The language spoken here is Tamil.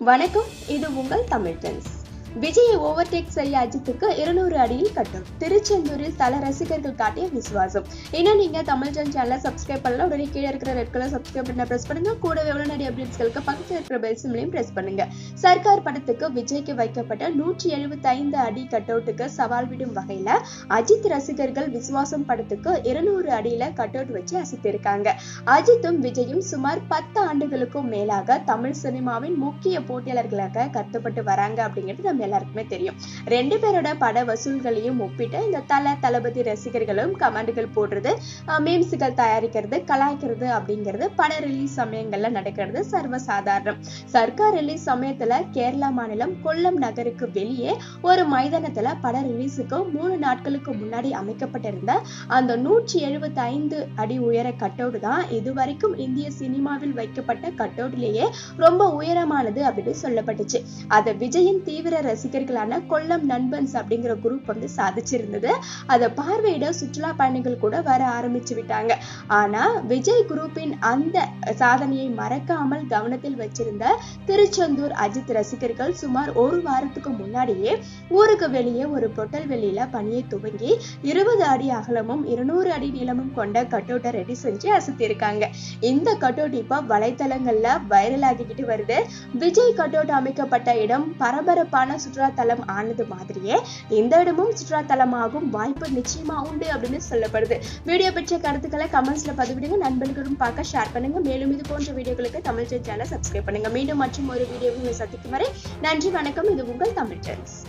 வணக்கம், இது உங்கள் தமிழ் டென்ஸ். விஜயை ஓவர்டேக் செய்ய அஜித்துக்கு 200 அடியில் கட்டும். திருச்செந்தூரில் தல ரசிகர்கள் காட்டிய விசுவாசம். இன்னும் நீங்க தமிழ் டென்ஸ் சேனலை சப்ஸ்கிரைப் பண்ணலாம். உடனே கீழே இருக்கிற ரெட் கலர் சப்ஸ்கிரைப் பண்ண பிரஸ் பண்ணுங்க. கூடவே உடனடி அப்டேட்ஸ்களுக்கு பக்கத்தில் இருக்கிற பெல் சிம்லையும் பிரஸ் பண்ணுங்க. சர்க்கார் படத்துக்கு விஜய்க்கு வைக்கப்பட்ட 175 அடி கட் அவுட்டுக்கு சவால் விடும் வகையில அஜித் ரசிகர்கள் விசுவாசம் படத்துக்கு 200 அடியில கட் அவுட் வச்சு அசத்திருக்காங்க. அஜித்தும் விஜயும் சுமார் 10 ஆண்டுகளுக்கும் மேலாக தமிழ் சினிமாவின் முக்கிய போட்டியாளர்களாக கருதப்பட்டு வராங்க அப்படிங்கிறது எல்லாருக்குமே தெரியும். ரெண்டு பேரோட பட வசூல்களையும் ஒப்பிட்டு இந்த தளபதி ரசிகர்களும் கமெண்ட்கள் போடுறது, மீம்ஸ்கள் தயாரிக்கிறது, கலாய்க்கிறது அப்படிங்கிறது பட ரிலீஸ் சமயங்கள்ல நடக்கிறது சர்வசாதாரணம். சர்க்கார் ரிலீஸ் சமயத்துல கேரளா மாநிலம் கொல்லம் நகருக்கு வெளியே ஒரு மைதானத்துல பட ரிலீஸுக்கு 3 நாட்களுக்கு முன்னாடி அமைக்கப்பட்டிருந்த அந்த 175 அடி உயர கட் அவுட் தான் இதுவரைக்கும் இந்திய சினிமாவில் வைக்கப்பட்ட கட் அவுட்லேயே ரொம்ப உயரமானது அப்படின்னு சொல்லப்பட்டுச்சு. அதை விஜயின் தீவிர ரசிகர்களான கொல்லம் நண்பன்ஸ் அப்படிங்கிற குரூப் சாதிச்சிருந்தது. அதை பார்வையிட சுற்றுலா பயணிகள் கூட வர ஆரம்பிச்சு விட்டாங்க. ஆனா விஜய் குரூப்பின் அந்த சாதனையை மறக்காமல் கவனத்தில் வச்சிருந்த திருச்செந்தூர் அஜித் ரசிகர்கள் சுமார் ஒரு வாரத்துக்கு முன்னாடியே ஊருக்கு வெளியே ஒரு பொட்டல் வெளியில பணியை துவங்கி 20 அடி அகலமும் 200 அடி நீளமும் கொண்ட கட் அவுட்டை ரெடி செஞ்சு அசத்திருக்காங்க. இந்த கட் அவுட் இப்ப வலைத்தளங்கள்ல வைரல் ஆகிக்கிட்டு வருது. விஜய் கட் அவுட் அமைக்கப்பட்ட இடம் பரபரப்பான சுற்றுலா தலம் ஆனது மாதிரியே இந்த இடமும் சுற்றுலா தலமாகும் வாய்ப்பு நிச்சயமா உண்டு அப்படின்னு சொல்லப்படுது. வீடியோ பற்றிய கருத்துக்களை கமெண்ட்ஸ்ல பதிவிடுங்க. நண்பர்களும் பார்க்க ஷேர் பண்ணுங்க. மேலும் இது போன்ற வீடியோக்களுக்கு தமிழ் சேனலை சப்ஸ்கிரைப் பண்ணுங்க. மீண்டும் மற்றும் ஒரு வீடியோவில் சந்திக்கும் வரை நன்றி, வணக்கம். இது உங்கள் தமிழ் டென்ஸ்.